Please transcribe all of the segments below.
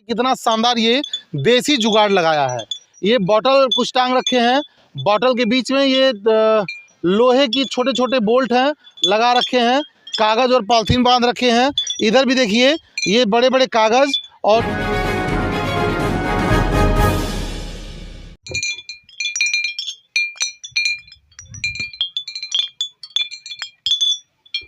कितना शानदार ये देसी जुगाड़ लगाया है। ये बॉटल कुछ टांग रखे हैं, बॉटल के बीच में ये लोहे की छोटे छोटे बोल्ट हैं लगा रखे हैं, कागज़ और पॉलिथीन बांध रखे हैं। इधर भी देखिए ये बड़े बड़े कागज़ और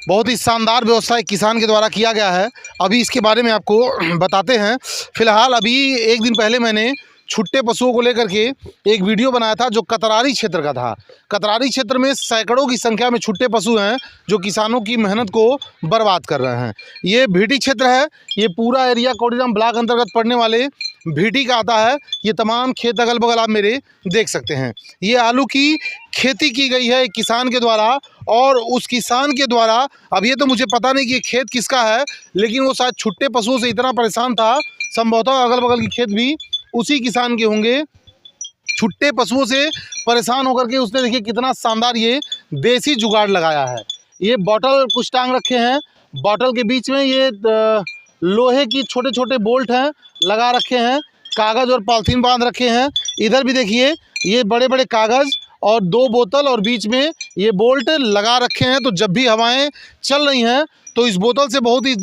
बहुत ही शानदार व्यवस्था एक किसान के द्वारा किया गया है। अभी इसके बारे में आपको बताते हैं। फिलहाल अभी एक दिन पहले मैंने छुट्टे पशुओं को लेकर के एक वीडियो बनाया था जो कतरारी क्षेत्र का था। कतरारी क्षेत्र में सैकड़ों की संख्या में छुट्टे पशु हैं जो किसानों की मेहनत को बर्बाद कर रहे हैं। ये भीटी क्षेत्र है, ये पूरा एरिया कोडीराम ब्लॉक अंतर्गत पड़ने वाले भीटी का आता है। ये तमाम खेत अगल बगल आप मेरे देख सकते हैं। ये आलू की खेती की गई है एक किसान के द्वारा, और उस किसान के द्वारा अब ये तो मुझे पता नहीं कि ये खेत किसका है, लेकिन वो शायद छुट्टे पशुओं से इतना परेशान था, संभवतः अगल बगल के खेत भी उसी किसान के होंगे। छुट्टे पशुओं से परेशान होकर के उसने देखिए कितना शानदार ये देसी जुगाड़ लगाया है। ये बॉटल कुछ टांग रखे हैं, बॉटल के बीच में ये लोहे की छोटे छोटे बोल्ट हैं लगा रखे हैं, कागज़ और पॉलिथीन बांध रखे हैं। इधर भी देखिए ये बड़े बड़े कागज़ और दो बोतल और बीच में ये बोल्ट लगा रखे हैं। तो जब भी हवाएं चल रही हैं तो इस बोतल से बहुत ही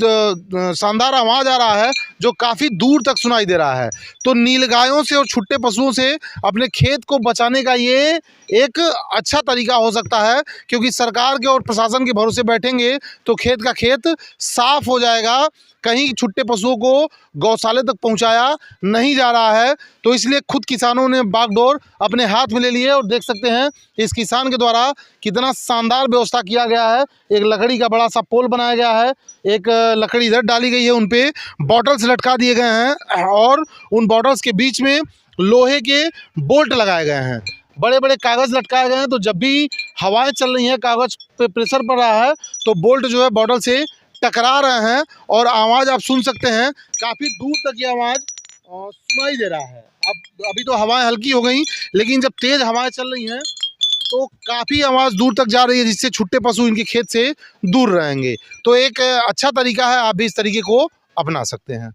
शानदार आवाज़ आ रहा है जो काफ़ी दूर तक सुनाई दे रहा है। तो नीलगायों से और छुट्टे पशुओं से अपने खेत को बचाने का ये एक अच्छा तरीका हो सकता है, क्योंकि सरकार के और प्रशासन के भरोसे बैठेंगे तो खेत का खेत साफ हो जाएगा। कहीं छुट्टे पशुओं को गौशाले तक पहुंचाया नहीं जा रहा है, तो इसलिए खुद किसानों ने बागडोर अपने हाथ में ले लिए। और देख सकते हैं इस किसान के द्वारा कितना शानदार व्यवस्था किया गया है। एक लकड़ी का बड़ा सा पोल बनाया गया है, एक लकड़ी इधर डाली गई है, उन पे बॉटल्स लटका दिए गए हैं और उन बॉटल्स के बीच में लोहे के बोल्ट लगाए गए हैं, बड़े बड़े कागज़ लटकाए गए हैं। तो जब भी हवाएं चल रही हैं, कागज़ पे प्रेशर पड़ रहा है, तो बोल्ट जो है बॉटल से टकरा रहे हैं और आवाज़ आप सुन सकते हैं। काफ़ी दूर तक ये आवाज़ सुनाई दे रहा है। अब अभी तो हवाएं हल्की हो गई, लेकिन जब तेज़ हवाएं चल रही हैं तो काफ़ी आवाज़ दूर तक जा रही है, जिससे छुट्टे पशु इनके खेत से दूर रहेंगे। तो एक अच्छा तरीका है, आप भी इस तरीके को अपना सकते हैं।